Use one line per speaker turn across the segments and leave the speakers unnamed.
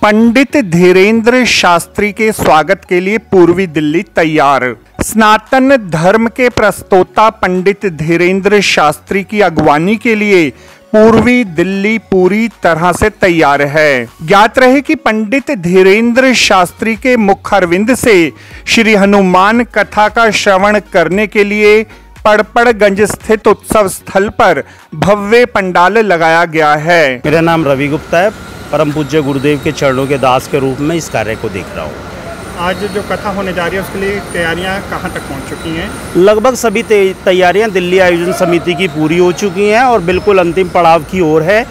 पंडित धीरेन्द्र शास्त्री के स्वागत के लिए पूर्वी दिल्ली तैयार। सनातन धर्म के प्रस्तोता पंडित धीरेन्द्र शास्त्री की अगवानी के लिए पूर्वी दिल्ली पूरी तरह से तैयार है। ज्ञात रहे कि पंडित धीरेन्द्र शास्त्री के मुखारविंद से श्री हनुमान कथा का श्रवण करने के लिए पड़पड़गंज स्थित उत्सव स्थल पर भव्य पंडाल लगाया गया है।
मेरा नाम रवि गुप्ता है। परम पूज्य गुरुदेव के चरणों के दास के रूप में इस कार्य को देख रहा हूँ।
आज जो कथा होने जा रही है उसके लिए तैयारियां कहां तक पहुंच चुकी हैं?
लगभग सभी तैयारियां दिल्ली आयोजन समिति की पूरी हो चुकी हैं और बिल्कुल अंतिम पड़ाव की ओर है।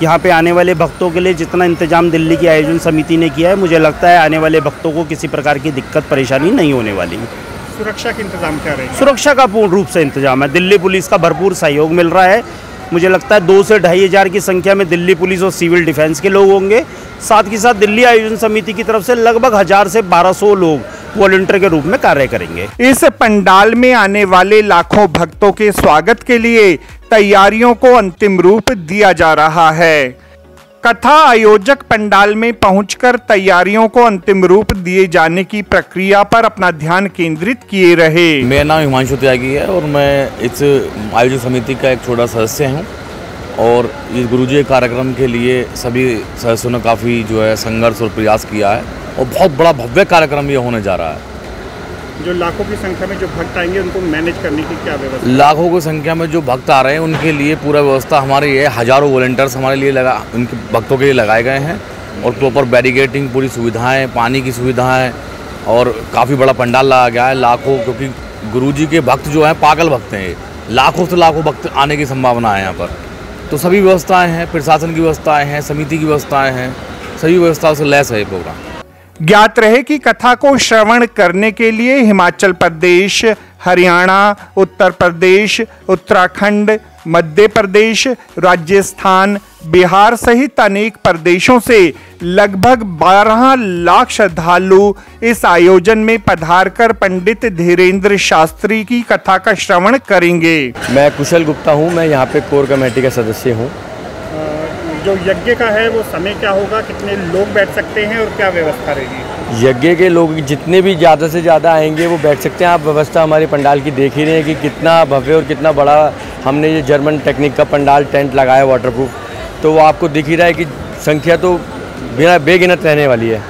यहाँ पे आने वाले भक्तों के लिए जितना इंतजाम दिल्ली की आयोजन समिति ने किया है, मुझे लगता है आने वाले भक्तों को किसी प्रकार की दिक्कत परेशानी नहीं होने वाली।
सुरक्षा के इंतजाम क्या रहेंगे?
सुरक्षा का पूर्ण रूप से इंतजाम है। दिल्ली पुलिस का भरपूर सहयोग मिल रहा है। मुझे लगता है 2 से 2.5 हज़ार की संख्या में दिल्ली पुलिस और सिविल डिफेंस के लोग होंगे। साथ ही साथ दिल्ली आयोजन समिति की तरफ से लगभग 1000 से 1200 लोग वॉलंटियर के रूप में कार्य करेंगे।
इस पंडाल में आने वाले लाखों भक्तों के स्वागत के लिए तैयारियों को अंतिम रूप दिया जा रहा है। कथा आयोजक पंडाल में पहुंचकर तैयारियों को अंतिम रूप दिए जाने की प्रक्रिया पर अपना ध्यान केंद्रित किए रहे।
मेरा नाम हिमांशु त्यागी है और मैं इस आयोजक समिति का एक छोटा सदस्य हूं और इस गुरुजी के कार्यक्रम के लिए सभी सदस्यों ने काफ़ी जो है संघर्ष और प्रयास किया है और बहुत बड़ा भव्य कार्यक्रम ये होने जा रहा है।
जो लाखों की संख्या में जो भक्त आएंगे उनको मैनेज करने की क्या व्यवस्था?
लाखों की संख्या में जो भक्त आ रहे हैं उनके लिए पूरा व्यवस्था हमारे ये हज़ारों वॉलंटियर्स हमारे लिए उनके भक्तों के लिए लगाए गए हैं और प्रॉपर बैरिकेडिंग पूरी सुविधाएं, पानी की सुविधाएं और काफ़ी बड़ा पंडाल लगाया गया है। लाखों, क्योंकि गुरुजी के भक्त जो हैं पागल भक्त हैं, लाखों से लाखों भक्त आने की संभावना है यहाँ पर। तो सभी व्यवस्थाएँ हैं, प्रशासन की व्यवस्थाएँ हैं, समिति की व्यवस्थाएँ हैं, सभी व्यवस्थाओं से लैस है ये प्रोग्राम।
ज्ञात रहे कि कथा को श्रवण करने के लिए हिमाचल प्रदेश, हरियाणा, उत्तर प्रदेश, उत्तराखंड, मध्य प्रदेश, राजस्थान, बिहार सहित अनेक प्रदेशों से लगभग 12 लाख श्रद्धालु इस आयोजन में पधारकर पंडित धीरेन्द्र शास्त्री की कथा का श्रवण करेंगे।
मैं कुशल गुप्ता हूं, मैं यहां पे कोर कमेटी का सदस्य हूं।
जो यज्ञ का है वो समय क्या होगा, कितने लोग बैठ सकते हैं और क्या व्यवस्था रहेगी?
यज्ञ के लोग जितने भी ज़्यादा से ज़्यादा आएंगे वो बैठ सकते हैं। आप व्यवस्था हमारे पंडाल की देख ही रहे हैं कि कितना भव्य और कितना बड़ा हमने ये जर्मन टेक्निक का पंडाल टेंट लगाया वाटरप्रूफ, तो वो आपको दिख ही रहा है कि संख्या तो बिना बेगिनत रहने वाली है।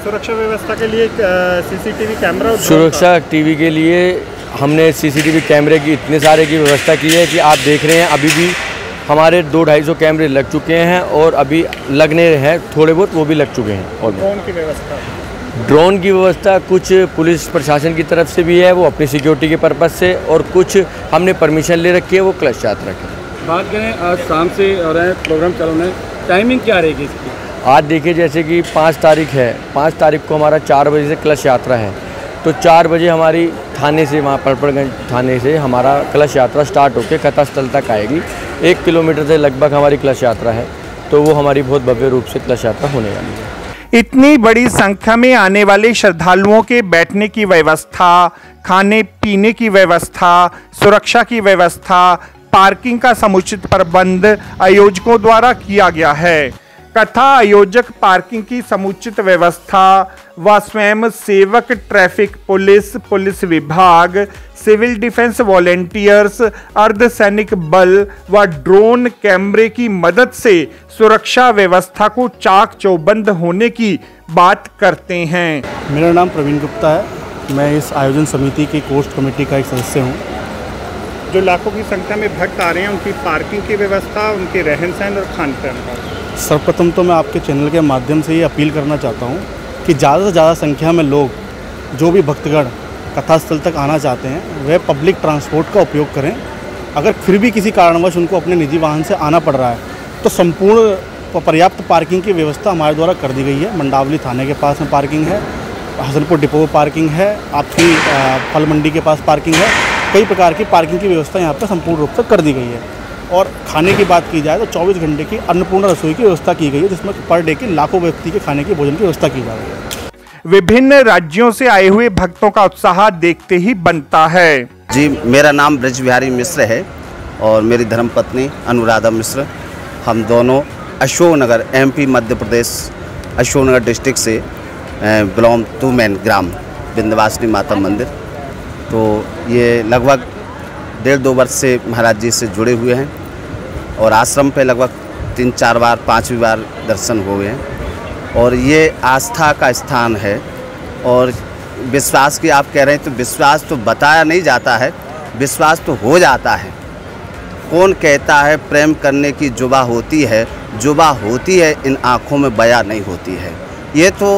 सुरक्षा व्यवस्था के लिए सीसीटीवी कैमरा,
सुरक्षा टीवी के लिए हमने सीसीटीवी कैमरे की इतने सारे की व्यवस्था की है कि आप देख रहे हैं अभी भी हमारे 200-250 कैमरे लग चुके हैं और अभी लगने हैं थोड़े बहुत, वो भी लग चुके हैं। और
ड्रोन की व्यवस्था?
ड्रोन की व्यवस्था कुछ पुलिस प्रशासन की तरफ से भी है, वो अपनी सिक्योरिटी के पर्पज़ से, और कुछ हमने परमिशन ले रखी है, वो कलश यात्रा की।
बात करें आज शाम से और प्रोग्राम चालू है, टाइमिंग क्या रहेगी इसकी?
आज देखिए जैसे कि 5 तारीख है, 5 तारीख को हमारा 4 बजे से कलश यात्रा है, तो 4 बजे हमारी थाने से, वहाँ पड़पड़गंज थाने से हमारा कलश यात्रा स्टार्ट होकर कथा स्थल तक आएगी। 1 किलोमीटर से लगभग हमारी कलश यात्रा है, तो वो हमारी बहुत भव्य रूप से कलश यात्रा होने वाली है।
इतनी बड़ी संख्या में आने वाले श्रद्धालुओं के बैठने की व्यवस्था, खाने पीने की व्यवस्था, सुरक्षा की व्यवस्था, पार्किंग का समुचित प्रबंध आयोजकों द्वारा किया गया है। कथा आयोजक पार्किंग की समुचित व्यवस्था व स्वयं सेवक ट्रैफिक पुलिस, पुलिस विभाग, सिविल डिफेंस वॉलेंटियर्स, अर्धसैनिक बल व ड्रोन कैमरे की मदद से सुरक्षा व्यवस्था को चाक चौबंद होने की बात करते हैं।
मेरा नाम प्रवीण गुप्ता है, मैं इस आयोजन समिति की कोस्ट कमेटी का एक सदस्य हूँ।
जो लाखों की संख्या में भक्त आ रहे हैं उनकी पार्किंग की व्यवस्था, उनके रहन सहन और खान पान का?
सर्वप्रथम तो मैं आपके चैनल के माध्यम से ये अपील करना चाहता हूँ कि ज़्यादा से ज़्यादा संख्या में लोग, जो भी भक्तगण कथास्थल तक आना चाहते हैं, वह पब्लिक ट्रांसपोर्ट का उपयोग करें। अगर फिर भी किसी कारणवश उनको अपने निजी वाहन से आना पड़ रहा है तो संपूर्ण पर्याप्त पार्किंग की व्यवस्था हमारे द्वारा कर दी गई है। मंडावली थाने के पास में पार्किंग है, हसनपुर डिपो में पार्किंग है, आपकी फल मंडी के पास पार्किंग है। कई प्रकार की पार्किंग की व्यवस्था यहाँ पर संपूर्ण रूप से कर दी गई है। और खाने की बात की जाए तो 24 घंटे की अन्नपूर्णा रसोई की व्यवस्था की गई है, जिसमें पर डे की लाखों व्यक्ति के खाने की भोजन की व्यवस्था की जा रही है।
विभिन्न राज्यों से आए हुए भक्तों का उत्साह देखते ही बनता है।
जी, मेरा नाम ब्रज बिहारी मिश्र है और मेरी धर्मपत्नी अनुराधा मिश्र। हम दोनों अशोकनगर MP मध्य प्रदेश अशोकनगर डिस्ट्रिक्ट से बिलोंग टू मैन ग्राम विंध्यवासिनी माता मंदिर। तो ये लगभग 1.5-2 वर्ष से महाराज जी से जुड़े हुए हैं और आश्रम पे लगभग 3-4 बार 5वीं बार दर्शन हो गए हैं। और ये आस्था का स्थान है और विश्वास की आप कह रहे हैं तो विश्वास तो बताया नहीं जाता है, विश्वास तो हो जाता है। कौन कहता है प्रेम करने की जुबा होती है, जुबा होती है इन आँखों में बयां नहीं होती है। ये तो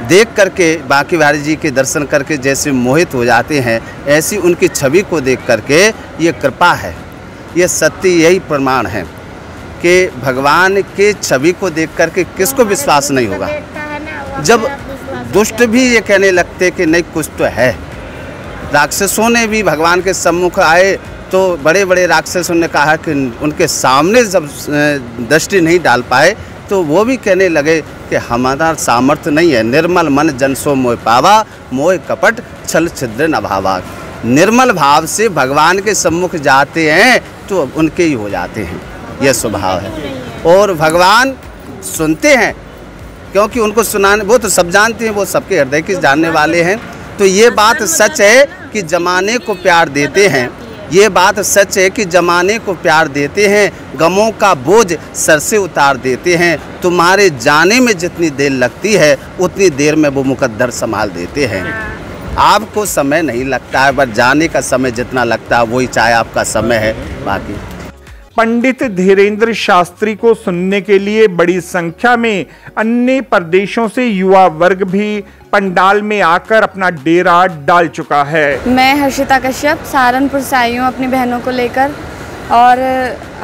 देख करके बांके बिहारी जी के दर्शन करके जैसे मोहित हो जाते हैं, ऐसी उनकी छवि को देख करके ये कृपा है, ये सत्य यही प्रमाण है कि भगवान के छवि को देख करके किसको विश्वास नहीं होगा। जब दुष्ट भी ये कहने लगते कि नहीं कुछ तो है। राक्षसों ने भी भगवान के सम्मुख आए तो बड़े बड़े राक्षसों ने कहा कि उनके सामने जब दृष्टि नहीं डाल पाए तो वो भी कहने लगे कि हमारा सामर्थ्य नहीं है। निर्मल मन जन सो मोह पावा, मोह कपट छल छिद्र न भावा। निर्मल भाव से भगवान के सम्मुख जाते हैं तो उनके ही हो जाते हैं, यह स्वभाव है। और भगवान सुनते हैं क्योंकि उनको सुनाने, वो तो सब जानते हैं, वो सबके हृदय की जानने वाले हैं। तो ये बात सच है कि जमाने को प्यार देते हैं, ये बात सच है कि जमाने को प्यार देते हैं, गमों का बोझ सर से उतार देते हैं। तुम्हारे जाने में जितनी देर लगती है उतनी देर में वो मुकद्दर संभाल देते हैं। आपको समय नहीं लगता है, बस जाने का समय जितना लगता है वही चाहे आपका समय है। बाकी
पंडित धीरेन्द्र शास्त्री को सुनने के लिए बड़ी संख्या में अन्य प्रदेशों से युवा वर्ग भी पंडाल में आकर अपना डेरा डाल चुका है।
मैं हर्षिता कश्यप सहारनपुर से आई हूँ अपनी बहनों को लेकर। और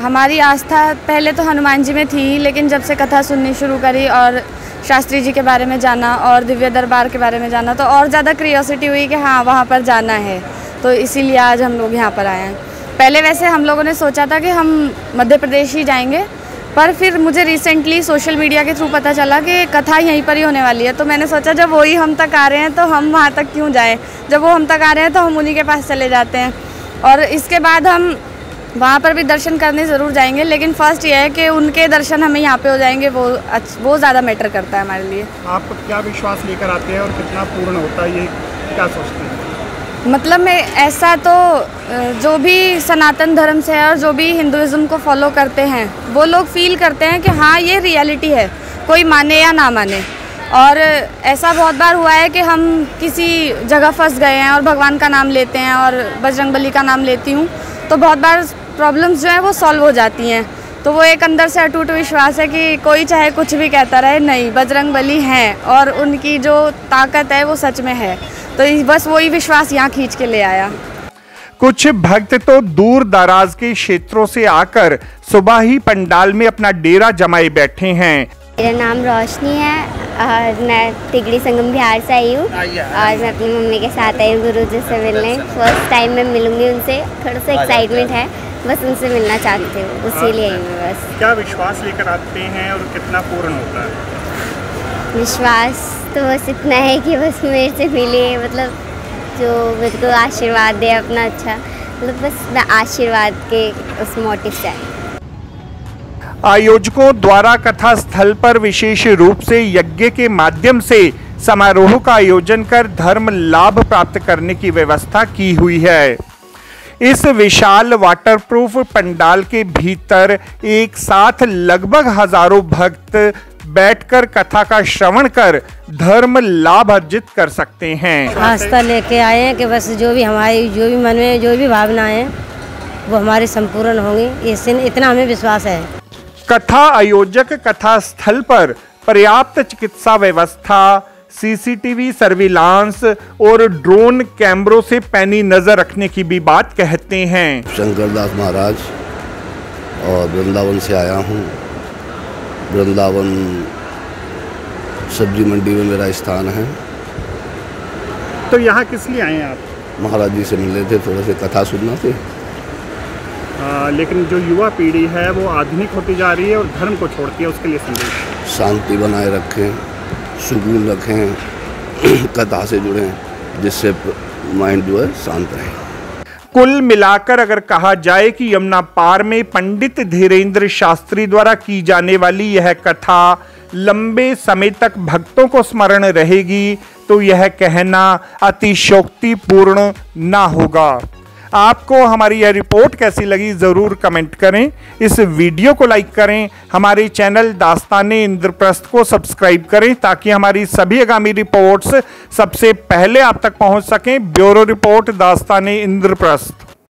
हमारी आस्था पहले तो हनुमान जी में थी, लेकिन जब से कथा सुननी शुरू करी और शास्त्री जी के बारे में जाना और दिव्य दरबार के बारे में जाना तो और ज़्यादा क्यूरियोसिटी हुई कि हाँ वहाँ पर जाना है। तो इसीलिए आज हम लोग यहाँ पर आए हैं। पहले वैसे हम लोगों ने सोचा था कि हम मध्य प्रदेश ही जाएंगे, पर फिर मुझे रिसेंटली सोशल मीडिया के थ्रू पता चला कि कथा यहीं पर ही होने वाली है। तो मैंने सोचा जब वही हम तक आ रहे हैं तो हम वहाँ तक क्यों जाएं, जब वो हम तक आ रहे हैं तो हम उन्हीं के पास चले जाते हैं। और इसके बाद हम वहाँ पर भी दर्शन करने ज़रूर जाएंगे, लेकिन फर्स्ट ये है कि उनके दर्शन हमें यहाँ पे हो जाएंगे, वो ज़्यादा मैटर करता है हमारे लिए।
आप क्या विश्वास लेकर आते हैं और कितना पूर्ण होता है, ये क्या सोचते हैं?
मतलब मैं ऐसा तो जो भी सनातन धर्म से है और जो भी हिंदुइज़्म को फॉलो करते हैं वो लोग फील करते हैं कि हाँ ये रियलिटी है, कोई माने या ना माने। और ऐसा बहुत बार हुआ है कि हम किसी जगह फंस गए हैं और भगवान का नाम लेते हैं, और बजरंगबली का नाम लेती हूँ तो बहुत बार प्रॉब्लम्स जो हैं वो सॉल्व हो जाती हैं। तो वो एक अंदर से अटूट विश्वास है कि कोई चाहे कुछ भी कहता रहे, नहीं बजरंगबली हैं और उनकी जो ताकत है वो सच में है। तो बस वही विश्वास यहाँ खींच के ले आया।
कुछ भक्त तो दूर दराज के क्षेत्रों से आकर सुबह ही पंडाल में अपना डेरा जमाए बैठे हैं।
मेरा नाम रोशनी है और मैं तिगड़ी संगम बिहार से आई हूँ और मैं अपनी मम्मी के साथ आई हूँ गुरुजी से मिलने। फर्स्ट टाइम मैं मिलूंगी उनसे, थोड़ा सा एक्साइटमेंट है, बस उनसे मिलना चाहती हूँ, उसीलिए आई हूँ बस।
क्या विश्वास लेकर आते हैं और कितना पूर्ण होता है?
विश्वास तो बस इतना है कि बस मेरे से मिले, मतलब जो मेरे को आशीर्वाद दे अपना अच्छा, मतलब बस मैं आशीर्वाद के उस मोटिव से आई।
आयोजकों द्वारा कथा स्थल पर विशेष रूप से यज्ञ के माध्यम से समारोह का आयोजन कर धर्म लाभ प्राप्त करने की व्यवस्था की हुई है। इस विशाल वाटरप्रूफ पंडाल के भीतर एक साथ लगभग हजारों भक्त बैठकर कथा का श्रवण कर धर्म लाभ अर्जित कर सकते हैं।
आस्था लेके आए हैं कि बस जो भी हमारी जो भी मन में जो भी भावनाएं हैं वो हमारी संपूर्ण होंगी, इससे इतना हमें विश्वास है।
कथा आयोजक कथा स्थल पर पर्याप्त चिकित्सा व्यवस्था, सीसीटीवी सर्विलांस और ड्रोन कैमरों से पैनी नजर रखने की भी बात कहते हैं।
शंकरदास महाराज और वृंदावन से आया हूँ। वृंदावन सब्जी मंडी में मेरा स्थान है।
तो यहाँ किस लिए आए हैं आप?
महाराज जी से मिले थे, थोड़े से कथा सुनना थे।
लेकिन जो युवा पीढ़ी है वो आधुनिक होती जा रही है और धर्म को छोड़ती है, उसके लिए संदेश?
शांति बनाए रखें, सुकून रखें, कथा से जुड़ें, जिससे माइंड जो है शांत रहे।
कुल मिलाकर अगर कहा जाए कि यमुना पार में पंडित धीरेन्द्र शास्त्री द्वारा की जाने वाली यह कथा लंबे समय तक भक्तों को स्मरण रहेगी, तो यह कहना अतिशयोक्तिपूर्ण ना होगा। आपको हमारी यह रिपोर्ट कैसी लगी ज़रूर कमेंट करें। इस वीडियो को लाइक करें, हमारे चैनल दास्ताने इंद्रप्रस्थ को सब्सक्राइब करें ताकि हमारी सभी आगामी रिपोर्ट्स सबसे पहले आप तक पहुंच सकें। ब्यूरो रिपोर्ट दास्ताने इंद्रप्रस्थ।